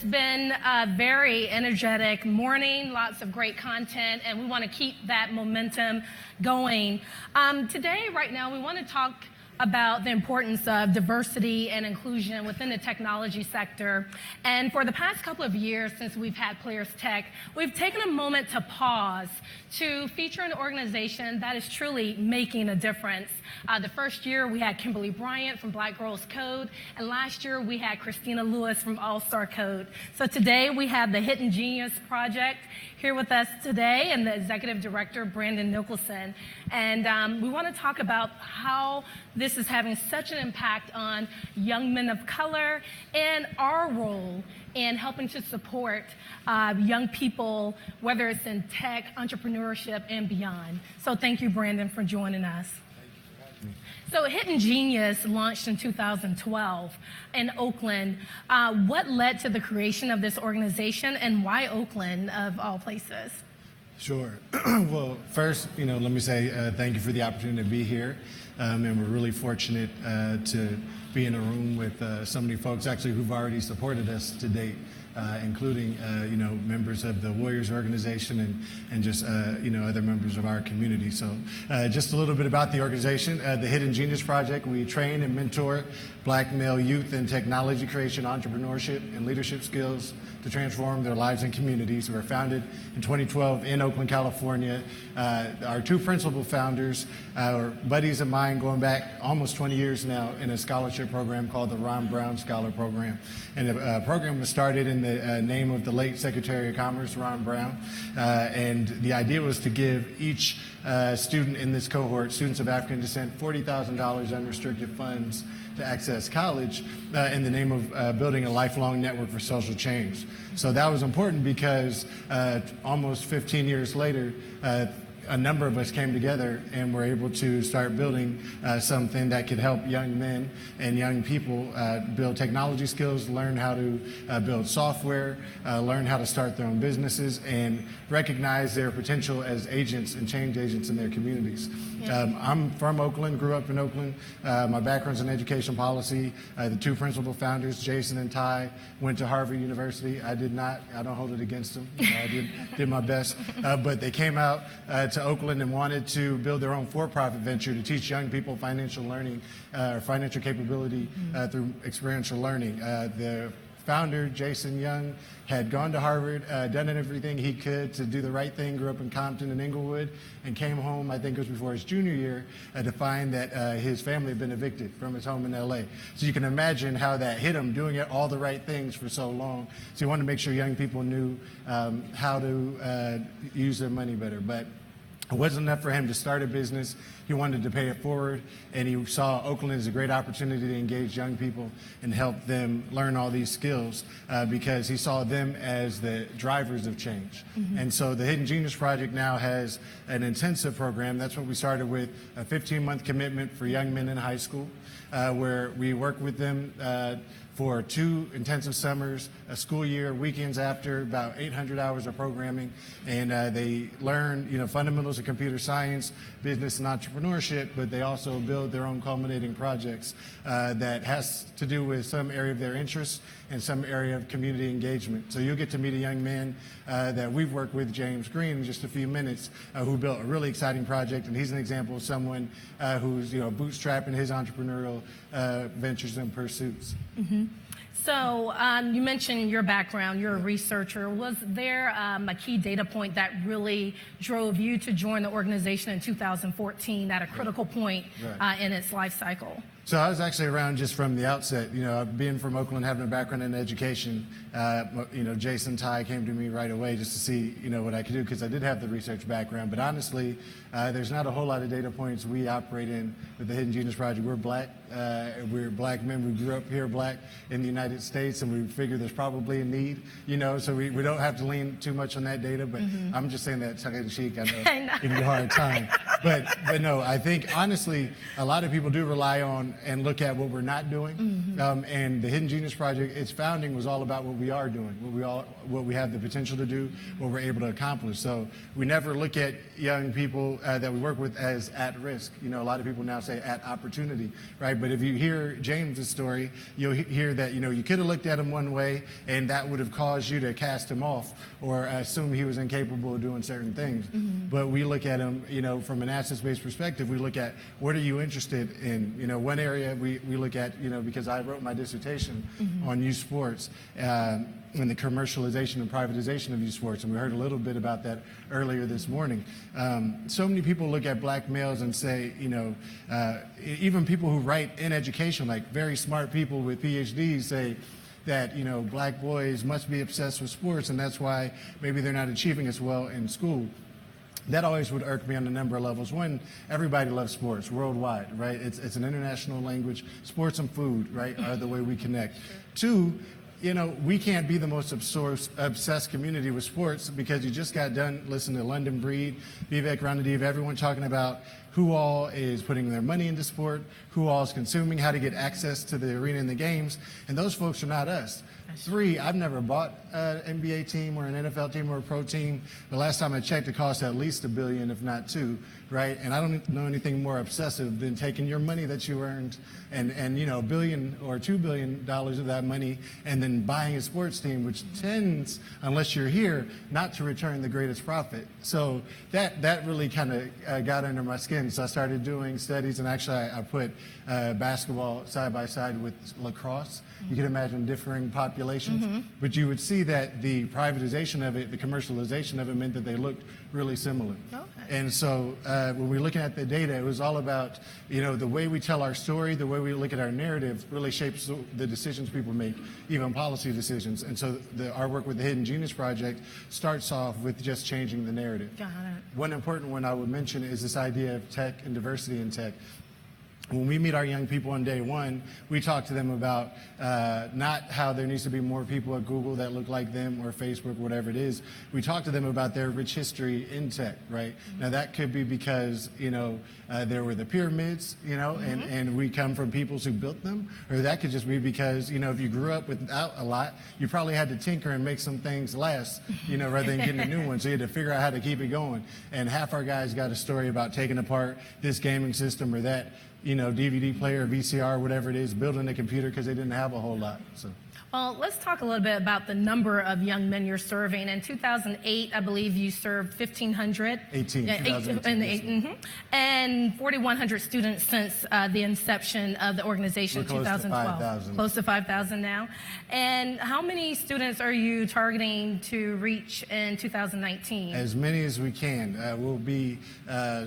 been a very energetic morning, lots of great content, and we want to keep that momentum going. Today, right now, we want to talk about the importance of diversity and inclusion within the technology sector. And for the past couple of years since we've had Players Tech, we've taken a moment to pause to feature an organization that is truly making a difference. The first year we had Kimberly Bryant from Black Girls Code, and last year we had Christina Lewis from All Star Code. So today we have the Hidden Genius Project here with us today, and the executive director, Nicholson. And we want to talk about how this is having such an impact on young men of color and our role in helping to support young people, whether it's in tech, entrepreneurship, and beyond. So thank you, Brandon, for joining us. So Hidden Genius launched in 2012 in Oakland. What led to the creation of this organization, and why Oakland of all places? Sure. Well, first, let me say thank you for the opportunity to be here. And we're really fortunate to be in a room with so many folks actually who've already supported us to date, including members of the Warriors organization and just other members of our community. So just a little bit about the organization. The Hidden Genius Project, we train and mentor Black male youth in technology creation, entrepreneurship, and leadership skills to transform their lives and communities. We were founded in 2012 in Oakland, California. Our two principal founders are buddies of mine going back almost 20 years now in a scholarship program called the Ron Brown Scholar Program. And the program was started in the name of the late Secretary of Commerce, Ron Brown. And the idea was to give each student in this cohort, students of African descent, $40,000 unrestricted funds to access college in the name of building a lifelong network for social change. So that was important because almost 15 years later, a number of us came together and were able to start building something that could help young men and young people build technology skills, learn how to build software, learn how to start their own businesses, and recognize their potential as agents and change agents in their communities. I'm from Oakland, grew up in Oakland. My background's in education policy. The two principal founders, Jason and Ty, went to Harvard University. I did not. I don't hold it against them. I did my best. But they came out to Oakland and wanted to build their own for-profit venture to teach young people financial learning, financial capability through experiential learning. The founder, Jason Young, had gone to Harvard, done everything he could to do the right thing, grew up in Compton and Inglewood, and came home, I think it was before his junior year, to find that his family had been evicted from his home in LA. So you can imagine how that hit him, doing all the right things for so long. So he wanted to make sure young people knew how to use their money better. But it wasn't enough for him to start a business. He wanted to pay it forward, and he saw Oakland as a great opportunity to engage young people and help them learn all these skills because he saw them as the drivers of change. And so the Hidden Genius Project now has an intensive program. That's what we started with, a 15-month commitment for young men in high school, where we work with them for 2 intensive summers, a school year, weekends after, about 800 hours of programming, and they learn, fundamentals of computer science, business, and entrepreneurship. But they also build their own culminating projects that has to do with some area of their interests and some area of community engagement. So you'll get to meet a young man that we've worked with, James Green, in just a few minutes, who built a really exciting project, and he's an example of someone who's bootstrapping his entrepreneurial ventures and pursuits. So you mentioned your background, you're a researcher. Was there a key data point that really drove you to join the organization in 2014 at a critical point in its life cycle? So I was actually around just from the outset. Being from Oakland, having a background in education, Jason Ty came to me right away just to see, what I could do, because I did have the research background. But honestly, there's not a whole lot of data points we operate in with the Hidden Genius Project. We're black. We're black men. We grew up here black in the United States, and we figure there's probably a need, so we don't have to lean too much on that data. But I'm just saying that tongue in cheek. I know it can be a hard time. but no, I think honestly, a lot of people do rely on and look at what we're not doing. And the Hidden Genius Project, its founding was all about what we are doing, what we have the potential to do, what we're able to accomplish. So we never look at young people that we work with as at risk. You know, a lot of people now say at opportunity, right? But if you hear James's story, you'll hear that, you know, you could have looked at him one way and that would have caused you to cast him off or assume he was incapable of doing certain things. But we look at him, you know, from an assets-based perspective, we look at what are you interested in? You know, one area we look at, you know, because I wrote my dissertation on youth sports and the commercialization and privatization of youth sports, and we heard a little bit about that earlier this morning. So many people look at black males and say, you know, even people who write in education, like very smart people with Ph.D s say that, you know, black boys must be obsessed with sports and that's why maybe they're not achieving as well in school. That always would irk me on a number of levels. One, everybody loves sports worldwide, right? It's an international language. Sports and food, right, are the way we connect. Two, you know, we can't be the most obsessed community with sports because you just got done listening to London Breed, Vivek Ranadiv, everyone talking about who all is putting their money into sport, who all is consuming, how to get access to the arena and the games, and those folks are not us. Three, I've never bought an NBA team or an NFL team or a pro team. The last time I checked, it cost at least $1 billion, if not $2 billion, right? And I don't know anything more obsessive than taking your money that you earned and you know, $1 billion or $2 billion of that money and then buying a sports team, which tends, unless you're here, not to return the greatest profit. So that really kind of got under my skin. So I started doing studies, and actually I put basketball side by side with lacrosse. You can imagine differing populations, but you would see that the privatization of it, the commercialization of it meant that they looked really similar. Okay. And so when we're looking at the data, it was all about, you know, the way we tell our story, the way we look at our narrative really shapes the decisions people make, even policy decisions. And so our work with the Hidden Genius Project starts off with just changing the narrative. Got it. One important one I would mention is this idea of tech and diversity in tech. When we meet our young people on day one, we talk to them about not how there needs to be more people at Google that look like them or Facebook, whatever it is. We talk to them about their rich history in tech, right? Now that could be because, you know, there were the pyramids, you know, and we come from peoples who built them, or that could just be because, you know, if you grew up without a lot, you probably had to tinker and make some things last, you know, rather than getting a new one. So you had to figure out how to keep it going. And half our guys got a story about taking apart this gaming system or that, you know, DVD player, VCR, whatever it is, building a computer because they didn't have a whole lot. So. Well, let's talk a little bit about the number of young men you're serving. In 2008, I believe you served 1,500. 18. And 4,100 students since the inception of the organization in 2012. Close to 5,000 now. And how many students are you targeting to reach in 2019? As many as we can. We'll be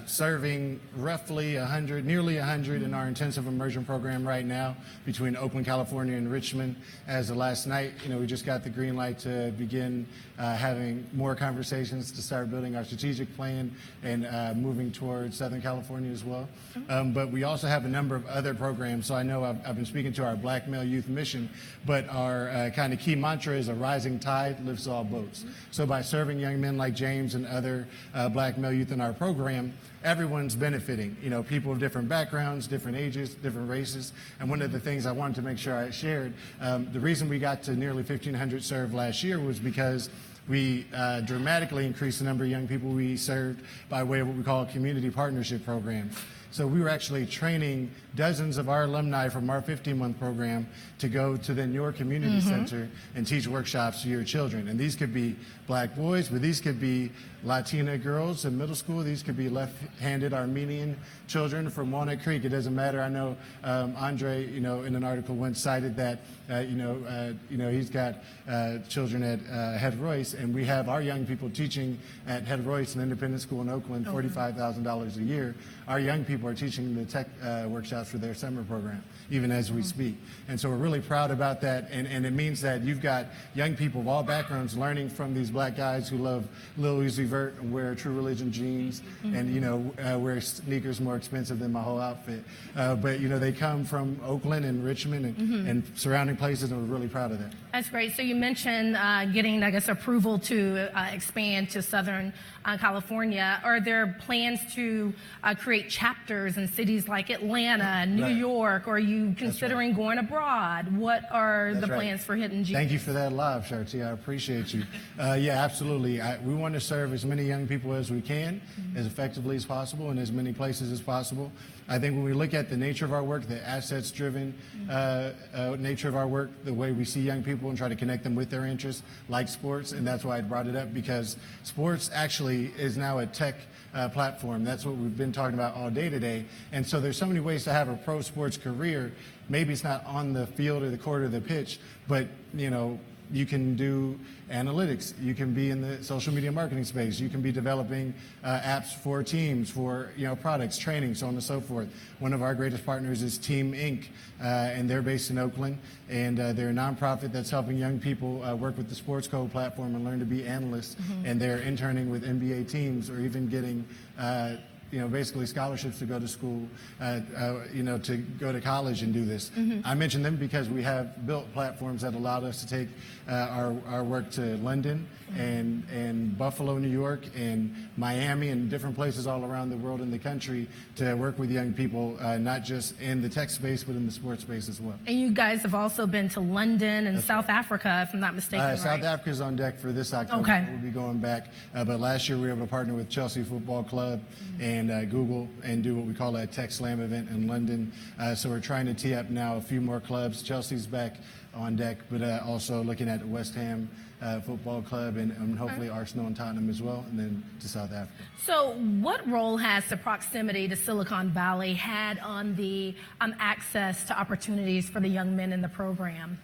serving roughly 100, nearly 100 in our intensive immersion program right now between Oakland, California and Richmond. As of last night, you know, we just got the green light to begin having more conversations to start building our strategic plan and moving towards Southern California as well. But we also have a number of other programs. So I know I've been speaking to our Black Male Youth Mission, but our kind of key mantra is a rising tide lifts all boats. So by serving young men like James and other Black male youth in our program, everyone's benefiting, you know, people of different backgrounds, different ages, different races. And one of the things I wanted to make sure I shared, the reason we got to nearly 1,500 served last year was because we dramatically increased the number of young people we served by way of what we call community partnership programs. So we were actually training dozens of our alumni from our 15-month program to go to then your community center and teach workshops to your children. And these could be black boys, but these could be Latina girls in middle school. These could be left-handed Armenian children from Walnut Creek. It doesn't matter. I know Andre, you know, in an article once cited that, he's got children at Head Royce, and we have our young people teaching at Head Royce, an independent school in Oakland, $45,000 a year. Our young people are teaching the tech workshops for their summer program, even as we speak. And so we're really proud about that, and it means that you've got young people of all backgrounds learning from these black guys who love Lil Uzi Vert and wear True Religion jeans and, you know, wear sneakers more expensive than my whole outfit. But, you know, they come from Oakland and Richmond and surrounding places, and we're really proud of that. That's great. So you mentioned getting, I guess, approval to expand to Southern California. Are there plans to create chapters in cities like Atlanta, New York? Or are you considering going abroad? What are the plans for Hidden Genius? Thank you for that live, Shartia. I appreciate you. Yeah, absolutely. We want to serve as many young people as we can, as effectively as possible, in as many places as possible. I think when we look at the nature of our work, the assets-driven nature of our work, the way we see young people and try to connect them with their interests, like sports, and that's why I brought it up, because sports actually is now a tech platform. That's what we've been talking about all day today. And so there's so many ways to have a pro sports career. Maybe it's not on the field or the court or the pitch, but, you know, you can do analytics. You can be in the social media marketing space. You can be developing apps for teams, for products, training, so on and so forth. One of our greatest partners is Team Inc., and they're based in Oakland, and they're a nonprofit that's helping young people work with the Sports Code platform and learn to be analysts. And they're interning with NBA teams, or even getting basically scholarships to go to school, to go to college and do this. I mention them because we have built platforms that allowed us to take our work to London and Buffalo, New York, and Miami, and different places all around the world and the country to work with young people, not just in the tech space, but in the sports space as well. And you guys have also been to London and South Africa, if I'm not mistaken, right? South Africa's on deck for this October. Okay. We'll be going back. But last year we were able to partner with Chelsea Football Club and Google and do what we call a Tech Slam event in London. So we're trying to tee up now a few more clubs. Chelsea's back on deck, but also looking at West Ham Football Club and hopefully Arsenal and Tottenham as well, and then to South Africa. So what role has the proximity to Silicon Valley had on the access to opportunities for the young men in the program?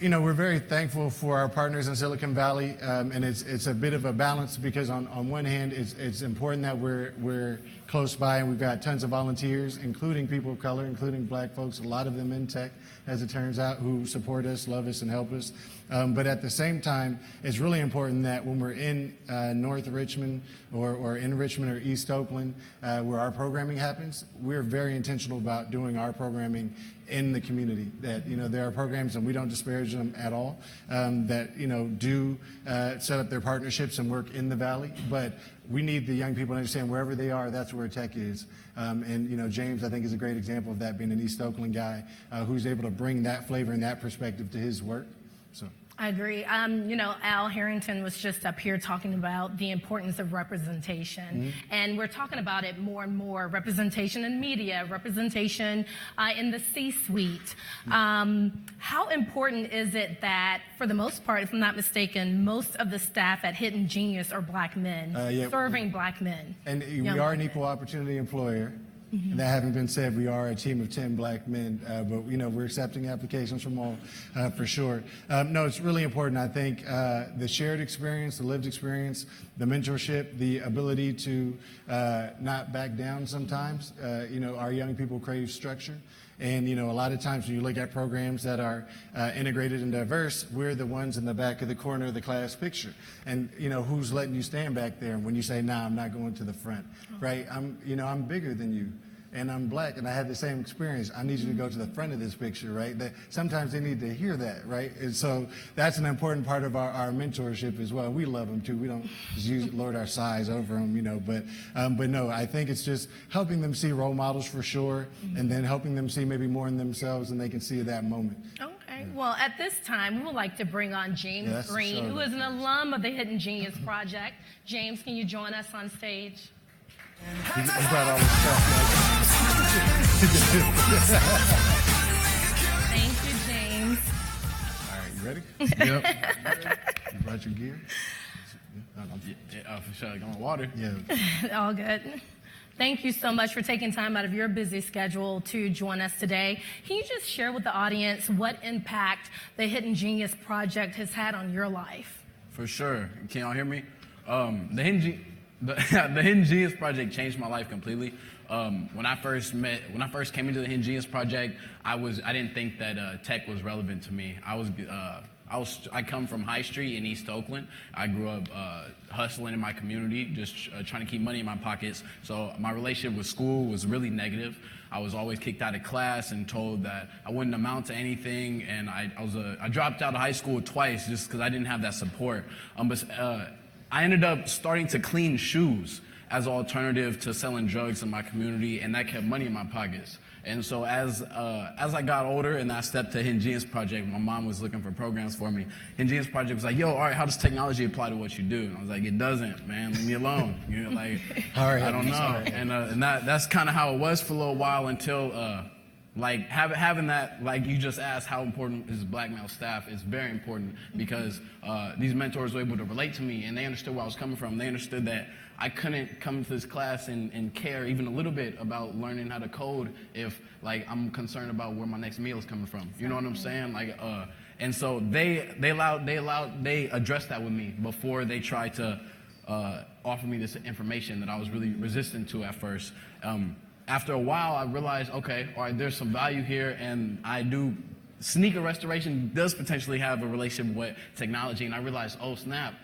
We're very thankful for our partners in Silicon Valley, and it's a bit of a balance because on one hand, it's important that we're close by and we've got tons of volunteers, including people of color, including black folks, a lot of them in tech, as it turns out, who support us, love us, and help us. But at the same time, it's really important that when we're in North Richmond or in Richmond or East Oakland, where our programming happens, we're very intentional about doing our programming in the community. That there are programs, and we don't disparage them at all, that do set up their partnerships and work in the valley. But we need the young people to understand wherever they are, that's where tech is. And James, I think, is a great example of that, being an East Oakland guy who's able to bring that flavor and that perspective to his work. So. I agree. Al Harrington was just up here talking about the importance of representation. And we're talking about it more and more. Representation in media, representation in the C-suite. How important is it that, for the most part, if I'm not mistaken, most of the staff at Hidden Genius are black men, serving black men? And we are an equal opportunity employer. That having been said, we are a team of 10 black men, but we're accepting applications from all, for sure. No, it's really important. I think the shared experience, the lived experience, the mentorship, the ability to not back down sometimes. Our young people crave structure. And, a lot of times when you look at programs that are integrated and diverse, we're the ones in the back of the corner of the class picture. And, who's letting you stand back there when you say, nah, I'm not going to the front, right? I'm bigger than you. And I'm black, and I had the same experience. I need you to go to the front of this picture, right? Sometimes they need to hear that, right? And so that's an important part of our mentorship as well. We love them, too. We don't just lord our size over them, But no, I think it's just helping them see role models for sure, and then helping them see maybe more in themselves than they can see at that moment. Okay. Well, at this time, we would like to bring on James Green, who is an alum of the Hidden Genius Project. James, can you join us on stage? He brought all this stuff. Thank you, James. All right, you ready? Yep. You brought your gear? Yeah, for sure. Going water. Yeah. All good. Thank you so much for taking time out of your busy schedule to join us today. Can you just share with the audience what impact the Hidden Genius Project has had on your life? For sure. Can y'all hear me? The Hidden Genius Project changed my life completely. When I first came into the Hidden Genius Project, I didn't think that tech was relevant to me. I come from High Street in East Oakland. I grew up hustling in my community, just trying to keep money in my pockets. So my relationship with school was really negative. I was always kicked out of class and told that I wouldn't amount to anything, and I dropped out of high school twice just because I didn't have that support. But I ended up starting to clean shoes as an alternative to selling drugs in my community, and that kept money in my pockets. And so as I got older and I stepped to Genius Project, my mom was looking for programs for me. Genius Project was like, yo, all right, how does technology apply to what you do? And I was like, it doesn't, man, leave me alone. You know, like, I don't know. And that's kind of how it was for a little while until, like having that, like you just asked, how important is black male staff? It's very important because these mentors were able to relate to me and they understood where I was coming from. They understood that I couldn't come to this class and care even a little bit about learning how to code if like I'm concerned about where my next meal is coming from. You know what I'm saying? Like, and so they addressed that with me before they tried to offer me this information that I was really resistant to at first. After a while, I realized, okay, all right, there's some value here, and sneaker restoration does potentially have a relationship with technology, and I realized, oh snap,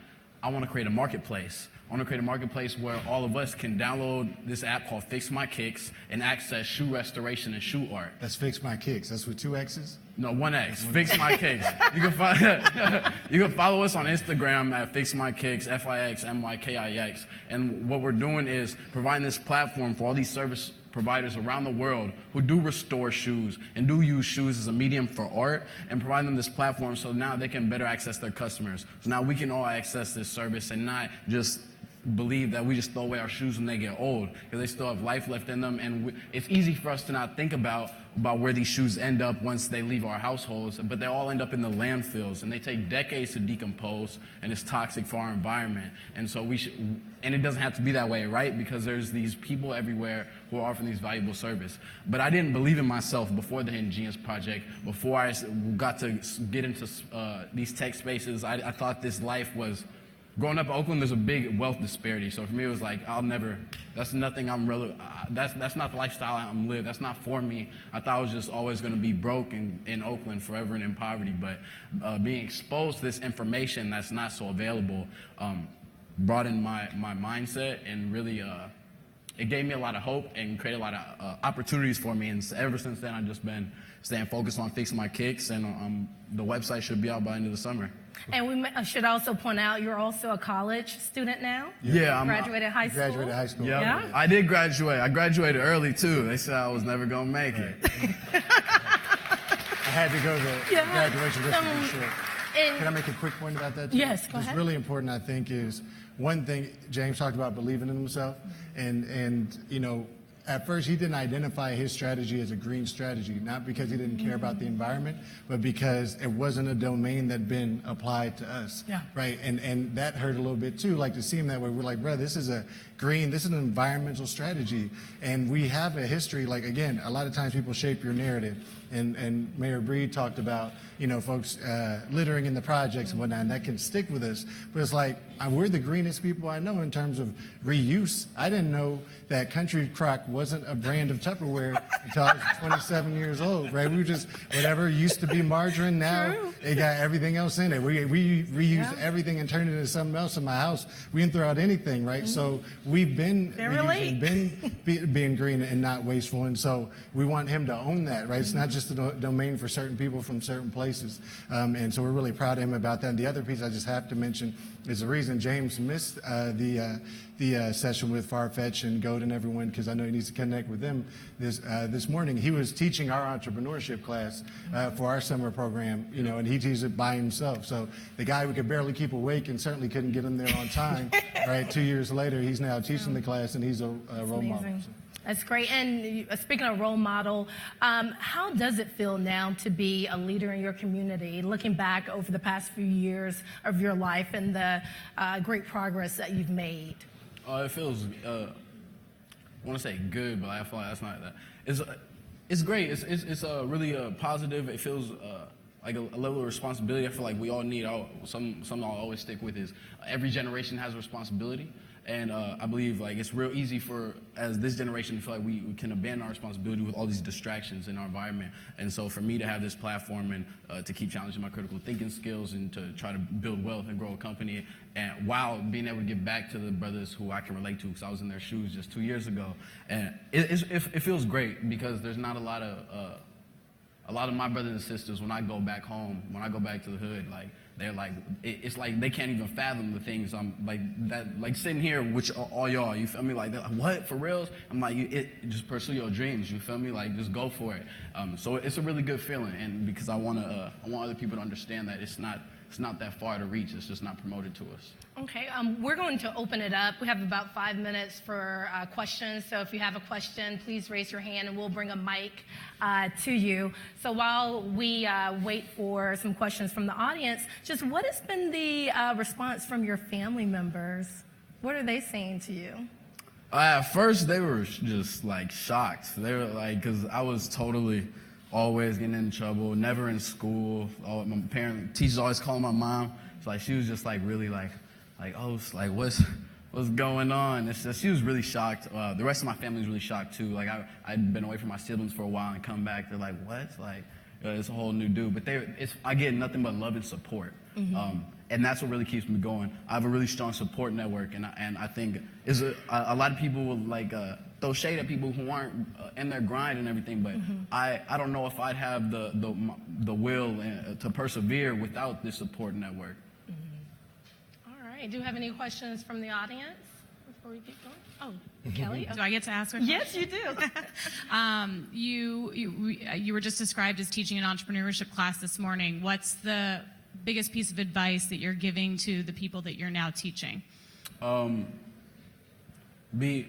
I want to create a marketplace. I want to create a marketplace where all of us can download this app called Fix My Kicks and access shoe restoration and shoe art. That's Fix My Kicks. That's with 2 X's? No, 1 X. Fix My Kicks. You can follow us on Instagram at Fix My Kicks, FIXMYKIX. And what we're doing is providing this platform for all these service providers around the world who do restore shoes and do use shoes as a medium for art, and provide them this platform so now they can better access their customers. So now we can all access this service and not just believe that we just throw away our shoes when they get old, because they still have life left in them, and it's easy for us to not think about where these shoes end up once they leave our households, but they all end up in the landfills, and they take decades to decompose, and it's toxic for our environment. And so and it doesn't have to be that way, right? Because there's these people everywhere who are offering these valuable service. But I didn't believe in myself before the Hidden Genius Project, before I got to get into these tech spaces. I thought this life was, growing up in Oakland, there's a big wealth disparity. So for me, it was like, that's nothing that's not the lifestyle I'm living. That's not for me. I thought I was just always going to be broke in Oakland forever and in poverty. But being exposed to this information that's not so available broadened my mindset, and really it gave me a lot of hope and created a lot of opportunities for me. And ever since then, I've just been staying focused on Fixing My Kicks, and the website should be out by the end of the summer. And we should also point out you're also a college student now. Yeah, I'm graduated high school. Graduated high school. Yeah. I did graduate. I graduated early too. They said I was never gonna make it. I had to go to graduation for sure. Can I make a quick point about that too? Yes, go ahead. What's really important, I think, is one thing James talked about, believing in himself, and you know, at first he didn't identify his strategy as a green strategy, not because he didn't care about the environment, but because it wasn't a domain that had been applied to us. Yeah. Right. And that hurt a little bit too, like to see him that way. We're like, bro, this is an environmental strategy. And we have a history, like again, a lot of times people shape your narrative. And Mayor Breed talked about, you know, folks littering in the projects and whatnot, and that can stick with us. But it's like, we're the greenest people I know in terms of reuse. I didn't know that Country Crock wasn't a brand of Tupperware until I was 27 years old, right? We were just, whatever used to be margarine, now it got everything else in it. We reused everything and turned it into something else in my house. We didn't throw out anything, right? So we've been being green and not wasteful, and so we want him to own that, right? It's not just a domain for certain people from certain places. And so we're really proud of him about that. And the other piece I just have to mention is the reason James missed the session with Farfetch and Goat and everyone, because I know he needs to connect with them this morning. He was teaching our entrepreneurship class for our summer program, you know, and he teaches it by himself. So the guy who could barely keep awake and certainly couldn't get him there on time, right? 2 years later, he's now teaching the class, and he's a role model. So. That's great. And speaking of role model, how does it feel now to be a leader in your community, looking back over the past few years of your life and the great progress that you've made? It feels, I want to say good, but I feel like that's not that. It's great. It's really positive. It feels a level of responsibility I feel like we all need. Something I'll always stick with is every generation has a responsibility. And I believe like it's real easy as this generation to feel like we can abandon our responsibility with all these distractions in our environment. And so for me to have this platform and to keep challenging my critical thinking skills and to try to build wealth and grow a company, and while being able to give back to the brothers who I can relate to because I was in their shoes just 2 years ago, and it feels great because there's not a lot of my brothers and sisters when I go back home, when I go back to the hood, like they're like, it's like they can't even fathom the things I'm like that, like sitting here, which all y'all, you feel me? Like, they're like, what, for reals? I'm like, just pursue your dreams, you feel me? Like, just go for it. So it's a really good feeling, and because I want other people to understand that it's not that far to reach. It's just not promoted to us. Okay, we're going to open it up. We have about 5 minutes for questions. So if you have a question, please raise your hand and we'll bring a mic to you. So while we wait for some questions from the audience, just what has been the response from your family members? What are they saying to you? At first, they were just like shocked. They were like, because I was totally always getting in trouble, never in school. Oh, my teachers always calling my mom. So like she was just like really like oh, it's like what's going on? It's just, she was really shocked. The rest of my family was really shocked too. Like I'd been away from my siblings for a while and come back. They're like, what? Like it's a whole new dude. But I get nothing but love and support. Mm-hmm. And that's what really keeps me going. I have a really strong support network, and I think is a lot of people will like throw shade at people who aren't in their grind and everything. But mm-hmm. I don't know if I'd have the will to persevere without this support network. Mm-hmm. All right. Do you have any questions from the audience before we get going? Oh, Kelly. Do I get to ask a question? Yes, you do. You were just described as teaching an entrepreneurship class this morning. What's the biggest piece of advice that you're giving to the people that you're now teaching? Be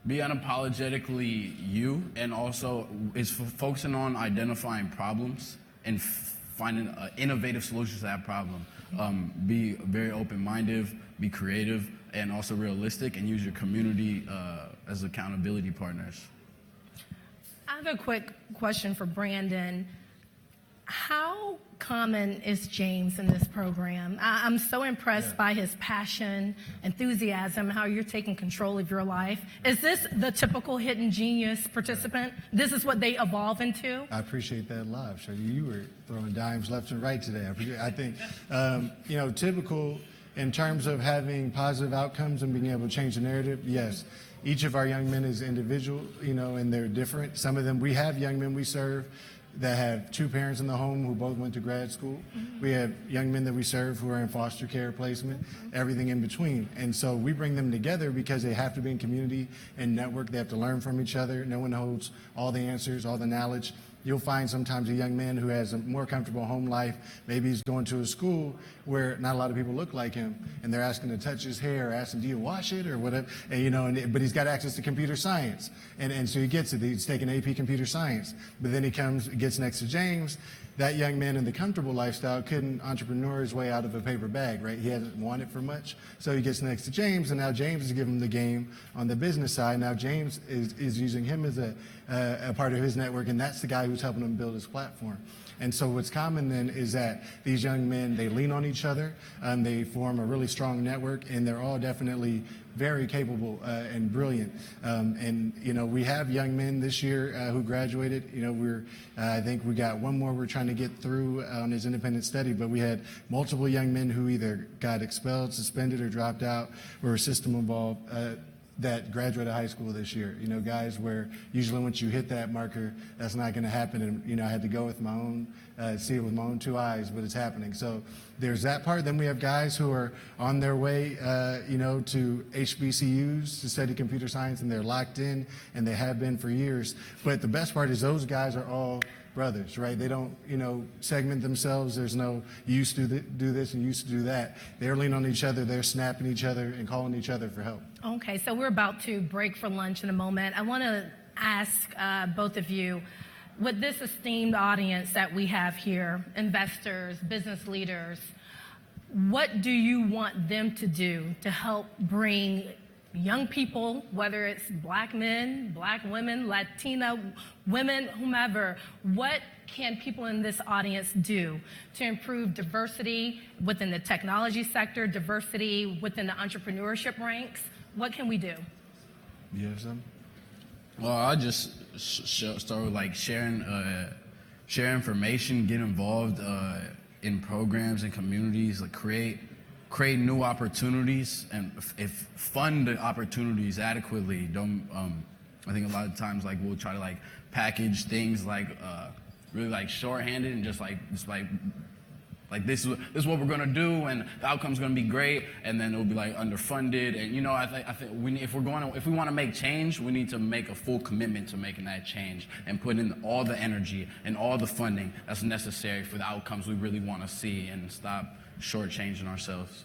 unapologetically you, and also is focusing on identifying problems and finding innovative solutions to that problem. Be very open-minded, be creative, and also realistic, and use your community as accountability partners. I have a quick question for Brandon. How common is James in this program? I'm so impressed by his passion, enthusiasm, how you're taking control of your life. Is this the typical hidden genius participant? This is what they evolve into? I appreciate that live, Shartia. You were throwing dimes left and right today. I think, typical in terms of having positive outcomes and being able to change the narrative, yes. Each of our young men is individual, and they're different. Some of them, we have young men we serve that have two parents in the home who both went to grad school. Mm-hmm. We have young men that we serve who are in foster care placement, everything in between. And so we bring them together because they have to be in community and network. They have to learn from each other. No one holds all the answers, all the knowledge. You'll find sometimes a young man who has a more comfortable home life, maybe he's going to a school where not a lot of people look like him, and they're asking to touch his hair, or asking, do you wash it, or whatever, but he's got access to computer science, and so he gets it. He's taking AP computer science, but then he gets next to James. That young man in the comfortable lifestyle couldn't entrepreneur his way out of a paper bag, right? He hasn't wanted for much. So he gets next to James, and now James is giving him the game on the business side. Now James is using him as a part of his network, and that's the guy who's helping him build his platform. And so what's common then is that these young men, they lean on each other, they form a really strong network, and they're all definitely very capable and brilliant. We have young men this year who graduated. I think we got one more we're trying to get through on his independent study, but we had multiple young men who either got expelled, suspended, or dropped out, or were system involved. That graduated high school this year, guys where usually once you hit that marker, that's not going to happen. And, I had to go with my own, see it with my own two eyes, but it's happening. So there's that part. Then we have guys who are on their way, to HBCUs to study computer science, and they're locked in, and they have been for years. But the best part is those guys are all brothers, right? They don't, segment themselves. There's no, you used to do this and you used to do that. They're leaning on each other. They're snapping each other and calling each other for help. Okay, so we're about to break for lunch in a moment. I want to ask both of you, with this esteemed audience that we have here, investors, business leaders, what do you want them to do to help bring young people, whether it's black men, black women, Latina women, whomever, what can people in this audience do to improve diversity within the technology sector, diversity within the entrepreneurship ranks? What can we do? You have some? Well, I'll just start with like sharing information, get involved in programs and communities, like create new opportunities, and if fund the opportunities adequately. Don't I think a lot of times like we'll try to like package things like really like shorthanded and just like this is what we're gonna do and the outcome's gonna be great, and then it'll be like underfunded. And you know, I think if we want to make change, we need to make a full commitment to making that change and put in all the energy and all the funding that's necessary for the outcomes we really want to see, and stop shortchanging ourselves.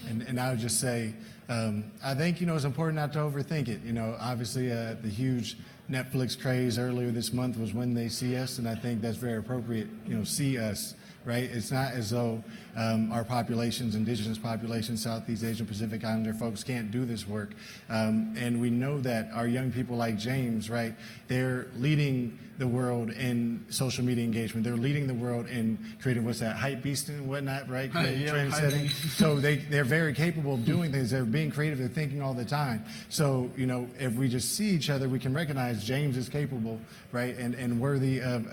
And I would just say, I think, it's important not to overthink it. Obviously the huge Netflix craze earlier this month was When They See Us, and I think that's very appropriate, see us, right? It's not as though our populations, indigenous populations, Southeast Asian, Pacific Islander folks can't do this work. And we know that our young people like James, right, they're leading the world in social media engagement. They're leading the world in creating, what's that, hype beast and whatnot, right? Trend setting. So they're very capable of doing things. They're being creative. They're thinking all the time. So, if we just see each other, we can recognize James is capable, right, and worthy of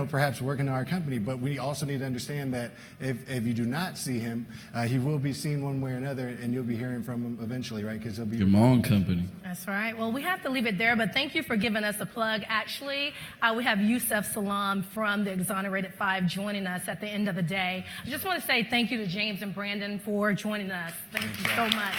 perhaps working in our company. But we also need to understand that if you do not see him, he will be seen one way or another, and you'll be hearing from him eventually, right? Because he'll be your own company. That's right. Well, we have to leave it there, but thank you for giving us a plug. Actually, we have Yusef Salam from the Exonerated Five joining us at the end of the day. I just want to say thank you to James and Brandon for joining us. Thank you so much.